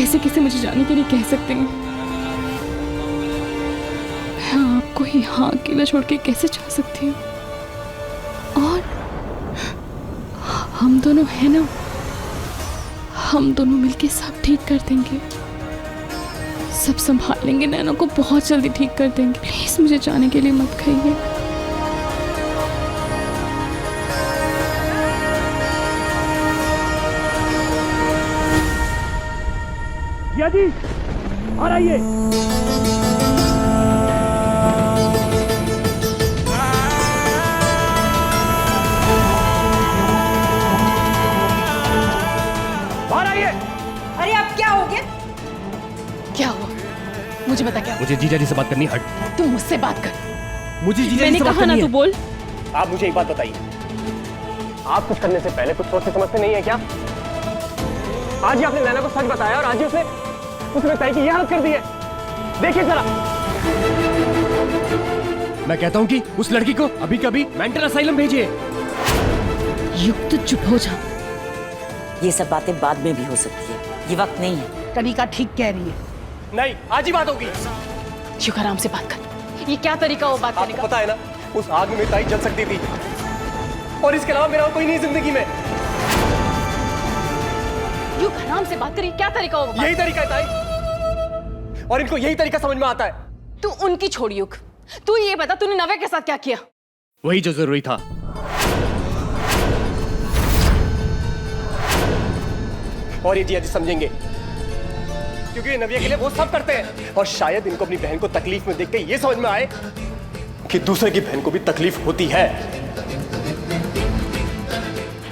कैसे कैसे मुझे जाने के लिए कह सकते हैं। मैं आपको यहाँ अकेला छोड़ के कैसे जा सकती हूँ? और हम दोनों है ना, हम दोनों मिलके सब ठीक कर देंगे, सब संभाल लेंगे, नैना को बहुत जल्दी ठीक कर देंगे। प्लीज मुझे जाने के लिए मत कहिए। जिया जी, और आइए। बाहर आइए। अरे आप क्या हो गया? क्या हुआ? मुझे बता क्या हुआ? मुझे जीजा जी से बात करनी है। हट। तू मुझसे बात कर। मुझे जीजा जी मैंने से बात कहा ना, करनी तू है। बोल। आप मुझे एक बात बताइए, आप कुछ करने से पहले कुछ सोचते समझते नहीं है क्या? आज ही आपने नैना को सच बताया और आज ही उसने ताई की यह हालत कर दी है। देखिए जरा। मैं कहता हूँ कि उस लड़की को अभी कभी मेंटल असाइलम भेजिए। युग तो चुप हो जा। ये सब बातें बाद में भी हो सकती है, ये वक्त नहीं है। कनिका ठीक कह रही है। नहीं, आज ही बात होगी। युग आराम से बात कर। ये क्या तरीका हो बात करने आपको का? पता है ना, उस आग में मेरी ताई जल सकती थी और इसके अलावा मेरा और कोई नहीं जिंदगी में। युग आराम से बात करिए। क्या तरीका हो? यही तरीका है ताई, और इनको यही तरीका समझ में आता है। तू उनकी छोड़ युग, तू ये बता तूने नव्या के साथ क्या किया? वही जो जरूरी था। और ये जिया जी समझेंगे, क्योंकि ये नव्या के लिए वो सब करते हैं। और शायद इनको अपनी बहन को तकलीफ में देख के ये समझ में आए कि दूसरे की बहन को भी तकलीफ होती है।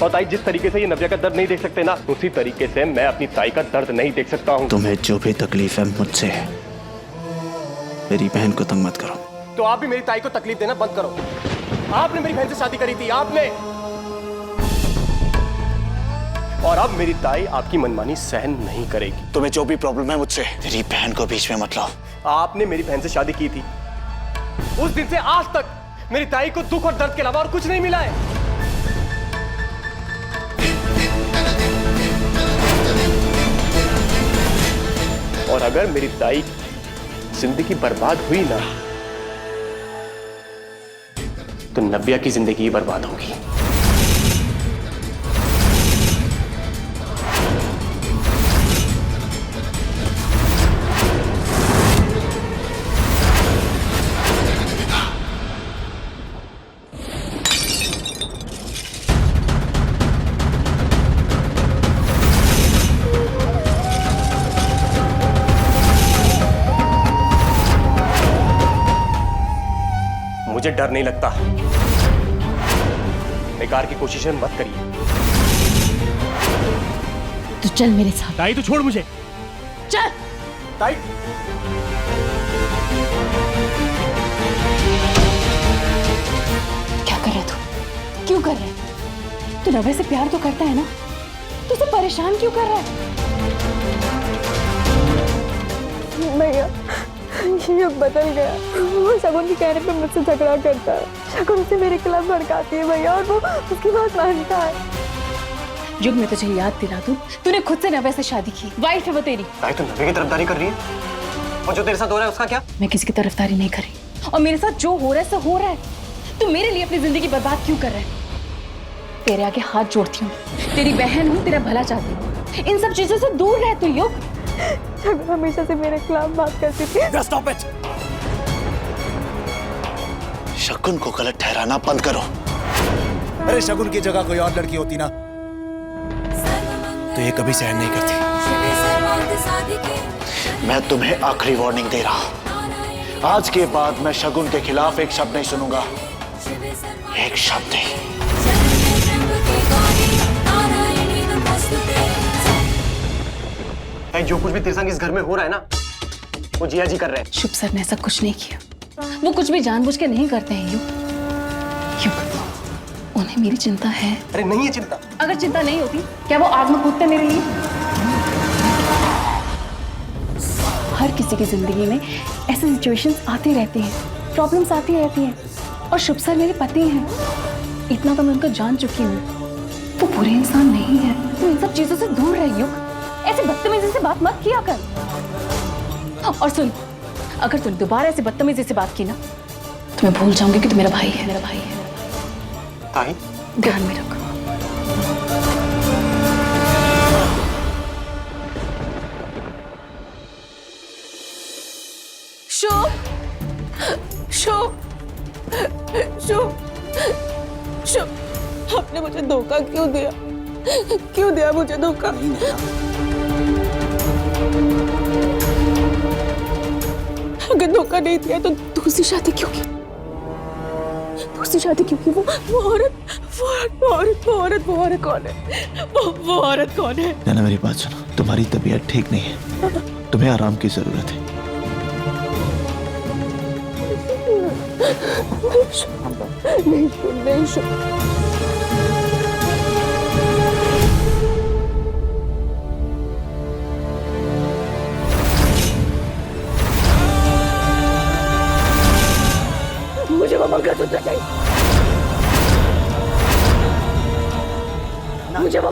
और ताई, जिस तरीके से ये नव्या का दर्द नहीं देख सकते ना, उसी तरीके से मैं अपनी ताई का दर्द नहीं देख सकता हूँ। तुम्हें जो भी तकलीफ है मुझसे है, मेरी बहन को तंग मत करो। तो आप भी मेरी ताई को तकलीफ देना बंद करो। आपने मेरी बहन से शादी करी थी, आपने, और अब मेरी ताई आपकी मनमानी सहन नहीं करेगी। तुम्हें जो भी प्रॉब्लम है मुझसे, मेरी बहन को बीच में मत लाओ। आपने मेरी बहन से शादी की थी, उस दिन से आज तक मेरी ताई को दुख और दर्द के अलावा और कुछ नहीं मिला है। और अगर मेरी ताई जिंदगी बर्बाद हुई ना, तो नव्या की जिंदगी ही बर्बाद होगी। मुझे डर नहीं लगता। बेकार की कोशिशें मत करिए। तू चल मेरे साथ। ताई तू छोड़ मुझे। चल। ताई, क्या कर रहा है तू? क्यों कर रहा है? तू नव्या से प्यार तो करता है ना? तू उसे परेशान क्यों कर रहा है? भैया, ये बदल गया। वो शगुन के कहने पे मुझसे झगड़ा करता है। शगुन उसे मेरे खिलाफ भड़काती है भैया, और वो उसकी बात मानता है। युग, मैं तुझे याद दिला दूं, तूने खुद से नव्या से शादी की। वाइफ है वो तेरी। ताई तो नव्या की तरफदारी कर रही है, और जो तेरे साथ हो रहा है उसका क्या? मैं किसी की तरफदारी नहीं कर रही, और मेरे साथ जो हो रहा है सो हो रहा है। तू मेरे लिए अपनी जिंदगी बर्बाद क्यों कर रहा है? तेरे आगे हाथ जोड़ती हूँ, तेरी बहन हूँ, तेरा भला चाहती हूँ। इन सब चीजों से दूर रह तू युग। शगुन हमेशा से मेरे खिलाफ बात करती थी। Just stop it! शगुन को गलत ठहराना बंद करो। अरे शगुन की जगह कोई और लड़की होती ना, तो ये कभी सहन नहीं करती। मैं तुम्हें आखिरी वार्निंग दे रहा हूं। आज के बाद मैं शगुन के खिलाफ एक शब्द नहीं सुनूंगा, एक शब्द नहीं। जो कुछ भी तेरे संग इस घर में हो रहा है ना, वो जिया जी कर रहे हैं। शुभ सर ने ऐसा कुछ नहीं किया। वो कुछ भी जानबूझ के नहीं करते हैं युग। युग, उन्हें मेरी चिंता है। अरे नहीं है चिंता। अगर चिंता नहीं होती, क्या वो आग में कूदते मेरे लिए? हर किसी की जिंदगी में ऐसे सिचुएशंस आती रहती हैं, प्रॉब्लम्स आती रहती हैं, और शुभ सर मेरे पति हैं। इतना तो मैं उनको जान चुकी हूँ। वो बुरे इंसान नहीं है। तो इन सब चीजों से दूर रह युग। ऐसे बदतमीजी से बात मत किया कर। और सुन, अगर तूने दोबारा ऐसे बदतमीजी से बात की ना तो मैं भूल जाऊंगी कि तू मेरा भाई है। मेरा भाई है। ताई, ध्यान में रखो। शुभ, आपने मुझे धोखा क्यों दिया? क्यों दिया मुझे धोखा? अगर धोखा नहीं दिया तो दूसरी शादी क्यों की? दूसरी शादी क्यों की? वो औरत कौन है? वो औरत कौन है? नैना मेरी बात सुनो, तुम्हारी तबीयत ठीक नहीं है, तुम्हें आराम की जरूरत है। नहीं। मुझे वो मंगलसूत्र चाहिए। मुझे वो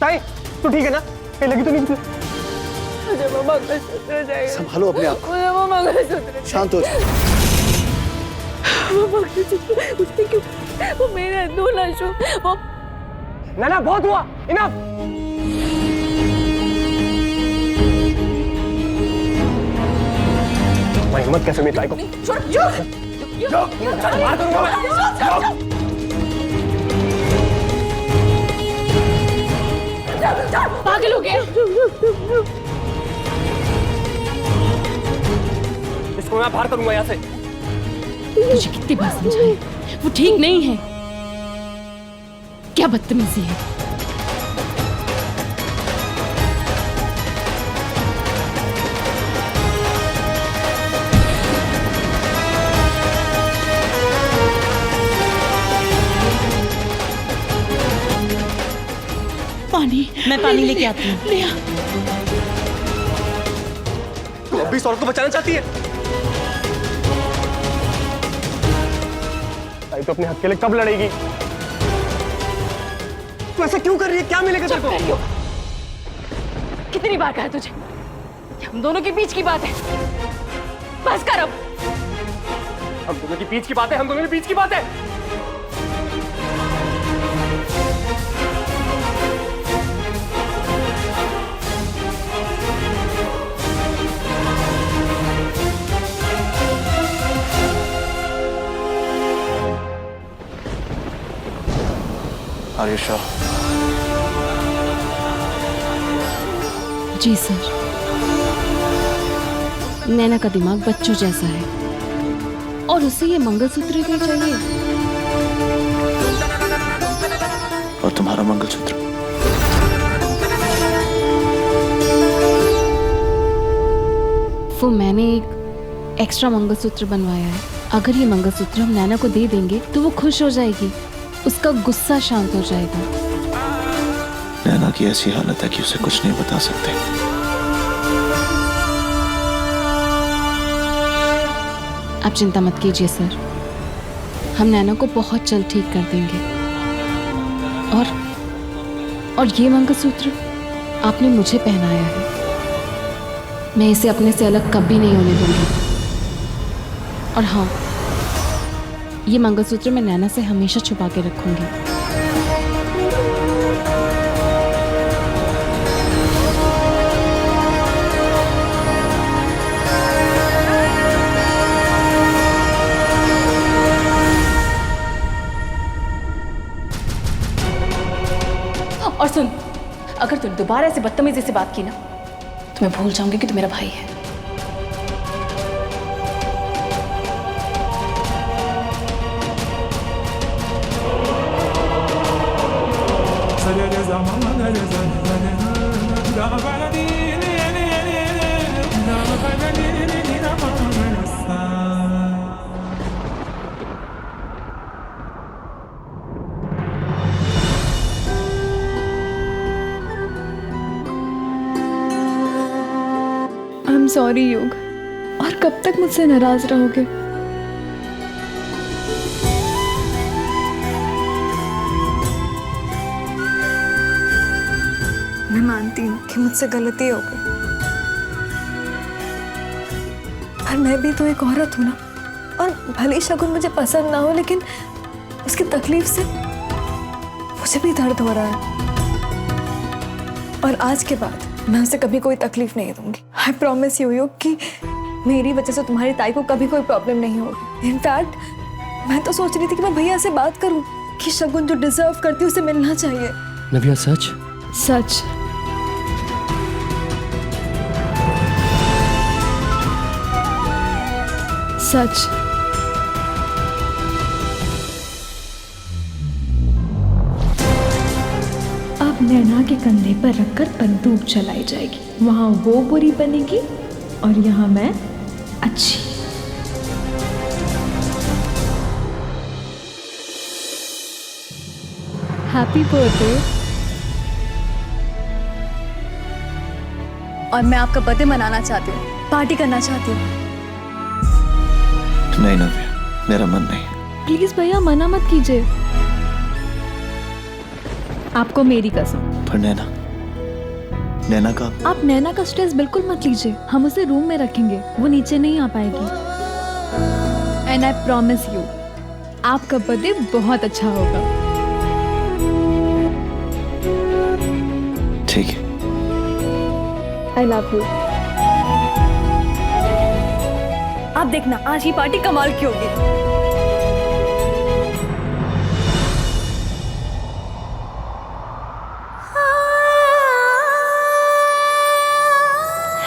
ताई, तू ठीक है ना? कहीं लगी तो नहीं? मुझे वो मंगलसूत्र चाहिए। संभालो अपने आप को, मुझे वो मंगलसूत्र, शांत हो जाओ। वो मंगलसूत्र उसने क्यों? वो मेरा दूल्हा शुभ, वो ना बहुत हुआ, इनफ। मैं हिम्मत कैसे हुई ताई को? मार दूंगा मैं। पागल हो गए? इसको मैं बाहर करूंगा यहाँ से। मुझे कितनी बार समझाया, वो ठीक नहीं है। क्या बदतमीजी है। पानी, मैं पानी लेके आती हूँ। तू अब भी इस औरत को बचाना चाहती है? ताई तो अपने हक के लिए कब लड़ेगी? तू ऐसा क्यों कर रही है? क्या मिलेगा तेरे को? कितनी बार कहा तुझे, हम दोनों के बीच की बात है, बस कर अब। हम दोनों के बीच की बात है, हम दोनों के बीच की बात है। Are you sure? जी सर। नैना का दिमाग बच्चों जैसा है और उसे ये मंगलसूत्र भी चाहिए। और तुम्हारा मंगलसूत्र? वो मैंने एक एक्स्ट्रा मंगलसूत्र बनवाया है। अगर ये मंगलसूत्र हम नैना को दे देंगे तो वो खुश हो जाएगी, उसका गुस्सा शांत हो जाएगा। नैना की ऐसी हालत है कि उसे कुछ नहीं बता सकते। आप चिंता मत कीजिए सर, हम नैना को बहुत जल्द ठीक कर देंगे। और ये मंगलसूत्र आपने मुझे पहनाया है, मैं इसे अपने से अलग कभी नहीं होने दूंगी। और हाँ, ये मंगलसूत्र मैं नैना से हमेशा छुपा के रखूंगी। और सुन, अगर तूने दोबारा ऐसे बदतमीजी से बात की ना तो मैं भूल जाऊंगी कि तू मेरा भाई है। I'm sorry योग, कब तक मुझसे नाराज रहोगे? मैं मानती हूँ कि मुझसे गलती हो गई, पर मैं भी तो एक औरत हूँ ना। और भले ही शगुन मुझे पसंद ना हो, लेकिन उसकी तकलीफ से मुझे भी दर्द हो रहा है। और आज के बाद मैं उसे कभी कोई तकलीफ नहीं दूंगी। आई प्रॉमिस यू कि मेरी वजह से तुम्हारी ताई को कभी कोई प्रॉब्लम नहीं होगी। इनफैक्ट मैं तो सोच रही थी कि मैं भैया से बात करूं कि शगुन जो डिजर्व करती है उसे मिलना चाहिए। नव्या सच? सच। सच। अब नैना के कंधे पर रखकर बंदूक चलाई जाएगी। वहां वो बुरी बनेगी और यहाँ मैं अच्छी। Happy birthday. और मैं आपका बर्थडे मनाना चाहती हूँ, पार्टी करना चाहती हूँ। नहीं नव्या, मेरा मन नहीं। प्लीज भैया मना मत कीजिए। आपको मेरी कसम। पर नैना, नैना का? आप नैना का स्ट्रेस बिल्कुल मत लीजिए, हम उसे रूम में रखेंगे, वो नीचे नहीं आ पाएगी। एंड आई प्रॉमिस यू, आपका बर्थडे बहुत अच्छा होगा। ठीक है। I love you. आप देखना आज ही पार्टी कमाल की होगी।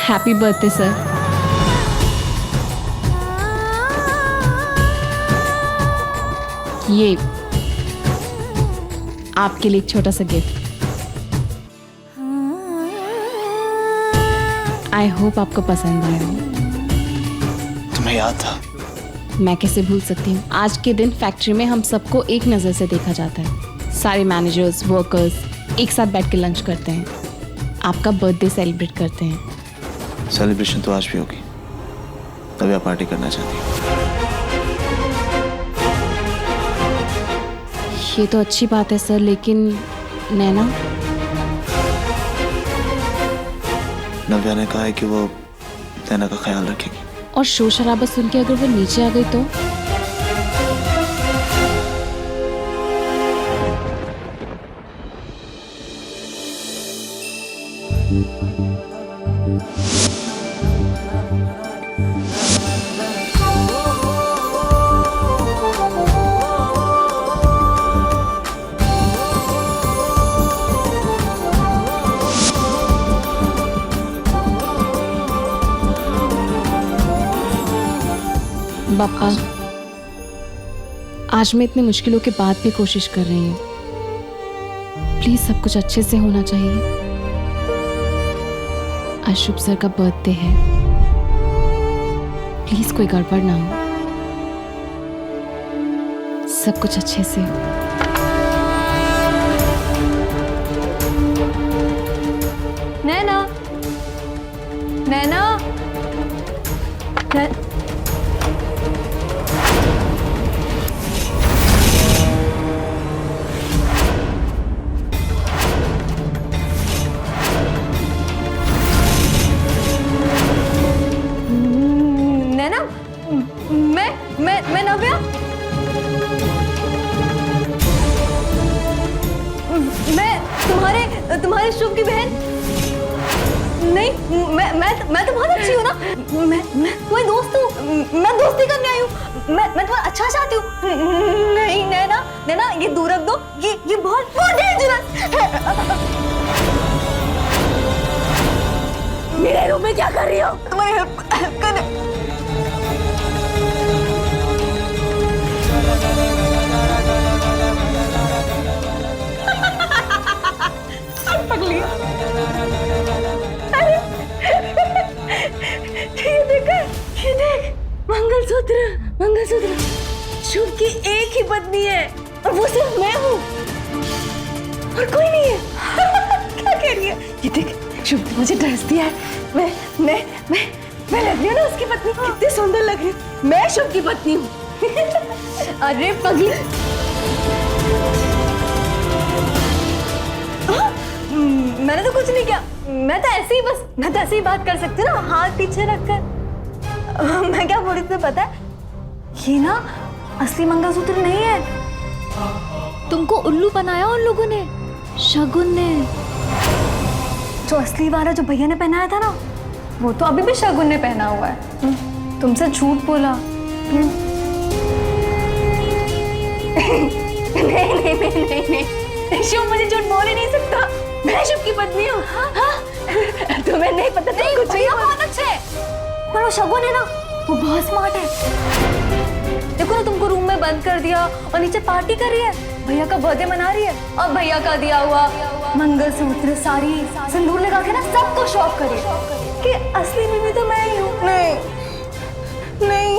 Happy birthday sir. ये आपके लिए एक छोटा सा गिफ्ट। आई होप आपको पसंद आया हो। तुम्हें याद था? मैं कैसे भूल सकती हूँ। आज के दिन फैक्ट्री में हम सबको एक नज़र से देखा जाता है। सारे मैनेजर्स, वर्कर्स एक साथ बैठ के लंच करते हैं, आपका बर्थडे सेलिब्रेट करते हैं। सेलिब्रेशन तो आज भी होगी, तभी आप पार्टी करना चाहती हो। ये तो अच्छी बात है सर, लेकिन नैना? नव्या ने कहा है कि वो नैना का ख्याल रखेगी। और शोर शराबा सुन के अगर वो नीचे आ गई तो? बापा, आज मैं इतनी मुश्किलों के बाद भी कोशिश कर रही हूँ। प्लीज सब कुछ अच्छे से होना चाहिए। आज शुभ सर का बर्थडे है, प्लीज कोई गड़बड़ ना हो, सब कुछ अच्छे से हो। नैना, नैना, मैं नव्या, मैं तुम्हारे शुभ की बहन नहीं। मैं तो बहुत अच्छी हूँ ना। मैं तुम्हारी दोस्त हूँ, मैं दोस्ती करने आई हूँ। मैं तुम्हारा अच्छा चाहती हूँ। नहीं नैना, नैना ये दूर रख दो, ये बहुत डेंजरस है। मेरे रूम में क्या कर रही हो? तुम्हारी हेल्प करने। पगली, अरे ये देख मंगलसूत्र शुभ की एक ही पत्नी है और वो सिर्फ मैं हूँ और कोई नहीं है। क्या कह रही है? ये देख शुभ ने मुझे ड्रेस दिया है। मैं लग रही हूँ ना उसकी पत्नी, कितनी सुंदर लग रही है। मैं शुभ की पत्नी हूँ। अरे पगली, मैंने तो कुछ नहीं किया, मैं तो ऐसे ही बात कर सकती हूँ ना, हाथ पीछे रखकर। मैं क्या बोल रही थी पता है, ये ना असली मंगलसूत्र नहीं है। तुमको उल्लू बनाया उन लोगों ने, शगुन ने। जो असली वाला जो भैया ने पहनाया था ना, वो तो अभी भी शगुन ने पहना हुआ है। तुमसे झूठ बोला। नहीं, शिव मुझे झूठ बोल ही नहीं सकता। मैं शिव की पत्नी हूँ। हाँ? तुम्हें नहीं पता? नहीं, कुछ भैया बहुत अच्छे है, पर वो शगुन है ना, वो बहुत स्मार्ट है। देखो ना, तुमको रूम में बंद कर दिया और नीचे पार्टी कर रही है, भैया का बर्थडे मना रही है, और भैया का दिया हुआ मंगलसूत्र, साड़ी, सिंदूर लगा के ना सबको शॉक करे कि असली बीवी तो मैं ही हूँ। नहीं,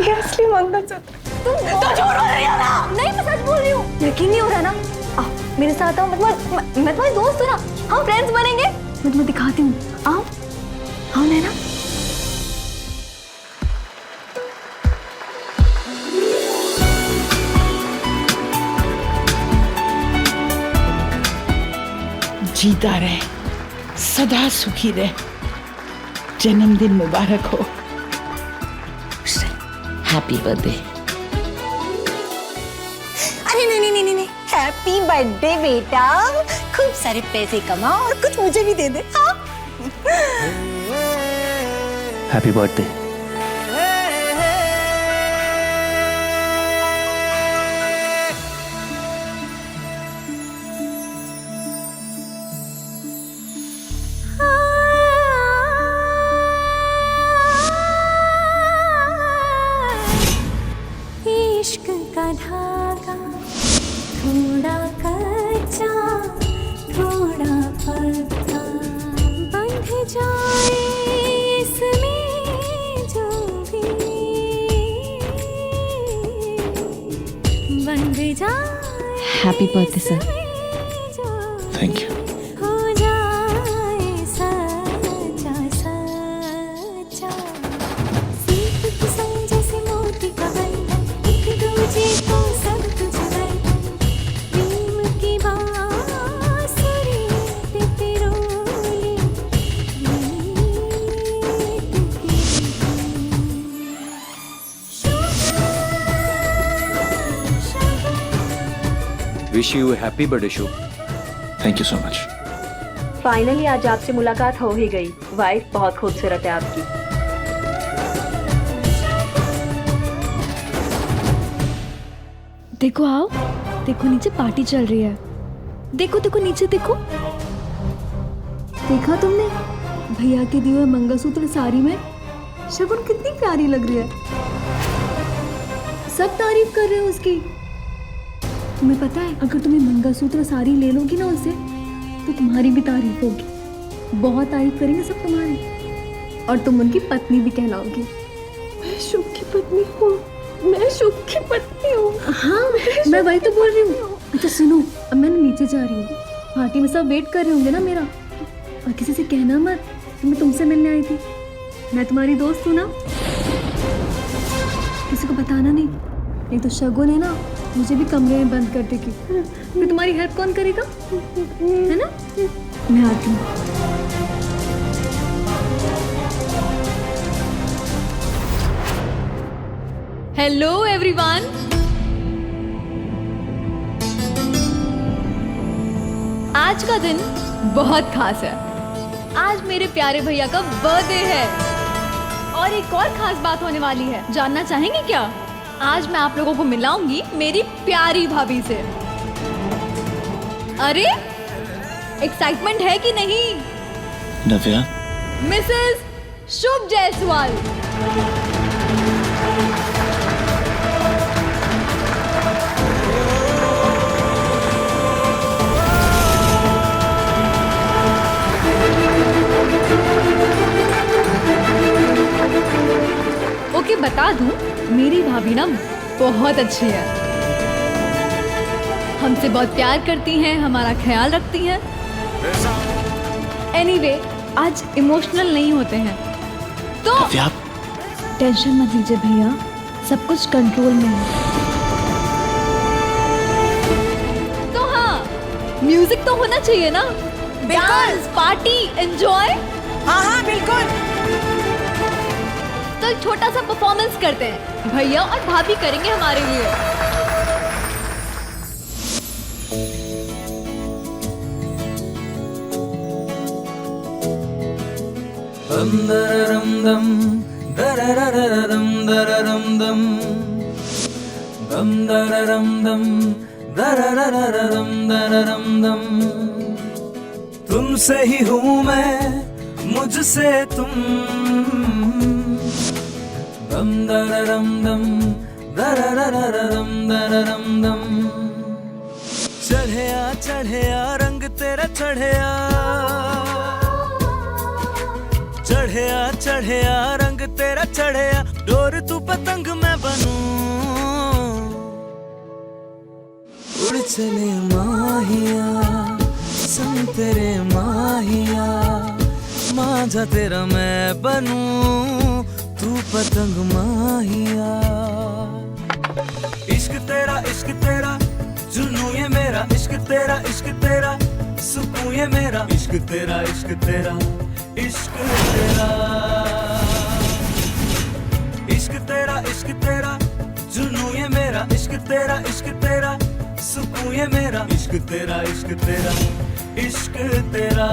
ये असली मंगलसूत्र। तुम झूठ बोल रही हो ना? नहीं, मैं सच बोल रही हूँ। यकीन नहीं हो रहा ना? आओ मेरे साथ आओ, मैं तुम्हारी दोस्त हूँ ना, हम फ्रेंड्स बनेंगे। मैं तुम्हें दिखाती हूँ, आओ नैना। जीता रहे, सदा सुखी रहे, जन्मदिन मुबारक हो। Happy birthday. अरे नहीं, हैप्पी बर्थडे बेटा, खूब सारे पैसे कमाओ और कुछ मुझे भी दे दे। हाँ? Happy birthday. इश्क का धागा थोड़ा कच्चा, थोड़ा पक्का, बंध जाए इसमें जो भी, बंध जाए। Happy birthday sir. Thank you. हो जाए सच्चा सच्चा, सीख की संग जैसे मोती का बंधन, एक दूजे को सब कुछ बंधन, प्रेम की बांसुरी पे पिरोली, गीत की wish you happy birthday Shubh. Thank you so much. Finally आज आपसे मुलाकात हो ही गई। वाइफ बहुत खूबसूरत है आपकी। देखो आओ, देखो नीचे पार्टी चल रही है। देखो नीचे देखो। देखा तुमने भैया के दिए हुए मंगलसूत्र साड़ी में शगुन कितनी प्यारी लग रही है। सब तारीफ कर रहे हैं उसकी। तुम्हें पता है, अगर तुम्हें मंगलसूत्र साड़ी ले लोगी ना उससे, तो तुम्हारी भी तारीफ होगी। बहुत तारीफ करेंगे सब तुम्हारी, और तुम उनकी पत्नी भी कहलाओगी। मैं शुभ की पत्नी हूँ, मैं शुभ की पत्नी हूँ। हाँ, मैं वही तो बोल रही हूँ। अच्छा सुनो, अब मैं नीचे जा रही हूँ, पार्टी में सब वेट कर रहे होंगे ना मेरा, और किसी से कहना मत कि मैं तुमसे मिलने आई थी। मैं तुम्हारी दोस्त हूँ ना, किसी को बताना नहीं तो शगुन है ना, मुझे भी कमरे में बंद कर देगी। फिर तुम्हारी हेल्प कौन करेगा, है ना? मैं आती हूँ। हेलो एवरीवन, आज का दिन बहुत खास है। आज मेरे प्यारे भैया का बर्थडे है, और एक और खास बात होने वाली है। जानना चाहेंगे क्या? आज मैं आप लोगों को मिलाऊंगी मेरी प्यारी भाभी से। अरे एक्साइटमेंट है कि नहीं? नव्या, मिसेस शुभ जायसवाल। ओके, बता दूं, मेरी भाभी ना बहुत अच्छी है, हमसे बहुत प्यार करती हैं, हमारा ख्याल रखती हैं। एनीवे, आज इमोशनल नहीं होते हैं। तो काव्या, टेंशन मत लीजिए भैया, सब कुछ कंट्रोल में है। तो हाँ, म्यूजिक तो होना चाहिए ना, डांस, पार्टी, एंजॉय। हाँ हाँ बिल्कुल। तो एक छोटा सा परफॉर्मेंस करते हैं, भैया और भाभी करेंगे हमारे लिए। तुमसे ही हूँ मैं, मुझसे तुम। दम दररम दम दररररम दररम दम। चढ़या रंग तेरा चढ़या, चढ़या रंग तेरा चढ़या। डोर तू पतंग मैं बनूं, उड़ चले माहिया संग तेरे माहिया। मांझा तेरा मैं बनूं, तू पतंग माहिया। इश्क तेरा जुनू ये मेरा। इश्क तेरा सुकून ये मेरा। इश्क तेरा इश्क तेरा इश्क तेरा जुनू ये मेरा। इश्क तेरा सुकून ये मेरा। इश्क तेरा इश्क तेरा